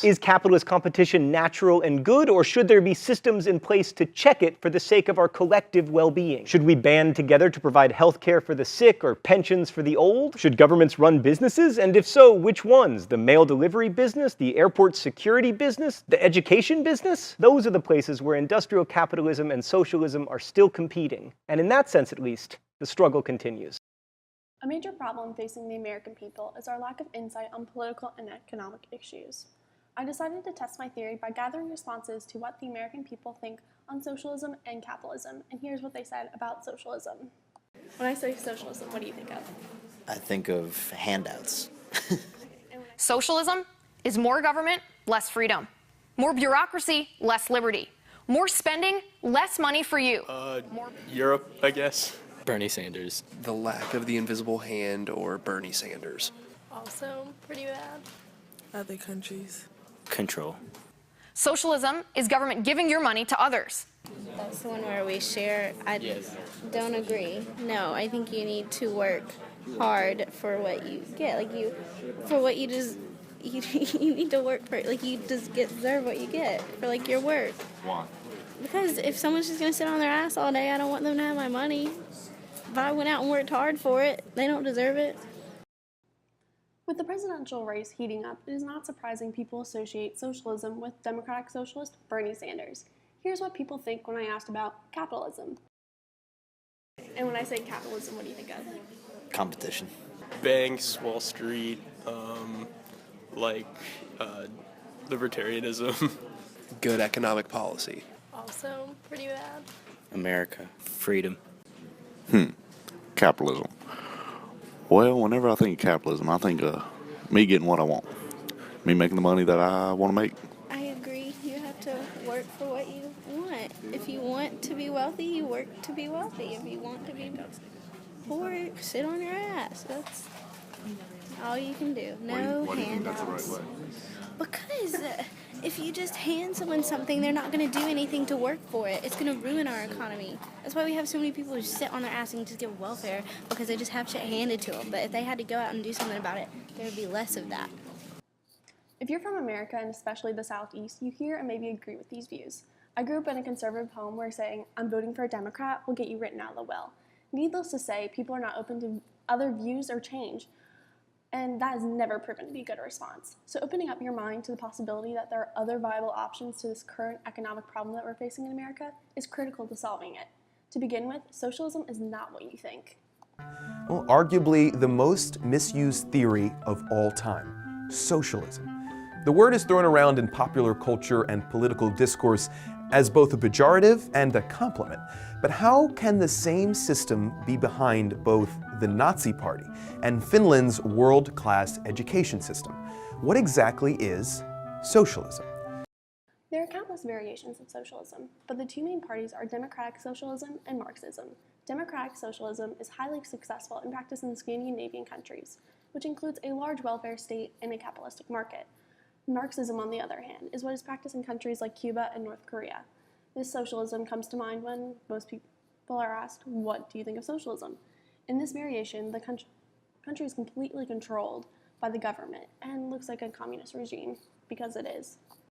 Is capitalist competition natural and good, or should there be systems in place to check it for the sake of our collective well-being? Should we band together to provide healthcare for the sick or pensions for the old? Should governments run businesses, and if so, which ones? The mail delivery business, the airport security business, the education business? Those are the places where industrial capitalism and socialism are still competing, and in that sense at least, the struggle continues. A major problem facing the American people is our lack of insight on political and economic issues. I decided to test my theory by gathering responses to what the American people think on socialism and capitalism, and here's what they said about socialism. When I say socialism, what do you think of? I think of handouts. Socialism is more government, less freedom. More bureaucracy, less liberty. More spending, less money for you. Europe, I guess. Bernie Sanders. The lack of the invisible hand, or Bernie Sanders. Also pretty bad. Other countries. Control. Socialism is government giving your money to others. That's the one where we share. I don't agree. No, I think you need to work hard for what you get. You need to work for, like, you just deserve what you get for, like, your work. Why? Because if someone's just going to sit on their ass all day, I don't want them to have my money. If I went out and worked hard for it, they don't deserve it. With the presidential race heating up, it is not surprising people associate socialism with Democratic Socialist Bernie Sanders. Here's what people think when I asked about capitalism. And when I say capitalism, what do you think of? Competition. Banks, Wall Street, libertarianism. Good economic policy. Also pretty bad. America. Freedom. Capitalism. Well, whenever I think of capitalism, I think of me getting what I want. Me making the money that I want to make. I agree. You have to work for what you want. If you want to be wealthy, you work to be wealthy. If you want to be poor, sit on your ass. That's all you can do. No handouts. Why do you think that's the right way? Because if you just hand someone something, they're not going to do anything to work for it. It's going to ruin our economy. That's why we have so many people who sit on their ass and just get welfare, because they just have shit handed to them. But if they had to go out and do something about it, there would be less of that. If you're from America, and especially the Southeast, you hear and maybe agree with these views. I grew up in a conservative home where saying, I'm voting for a Democrat will get you written out of the will. Needless to say, people are not open to other views or change. And that has never proven to be a good response. So opening up your mind to the possibility that there are other viable options to this current economic problem that we're facing in America is critical to solving it. To begin with, socialism is not what you think. Well, arguably the most misused theory of all time, socialism. The word is thrown around in popular culture and political discourse as both a pejorative and a compliment. But how can the same system be behind both the Nazi Party and Finland's world-class education system? What exactly is socialism? There are countless variations of socialism, but the two main parties are democratic socialism and Marxism. Democratic socialism is highly successful in practice in the Scandinavian countries, which includes a large welfare state and a capitalistic market. Marxism, on the other hand, is what is practiced in countries like Cuba and North Korea. This socialism comes to mind when most people are asked, what do you think of socialism? In this variation, the country is completely controlled by the government and looks like a communist regime, because it is.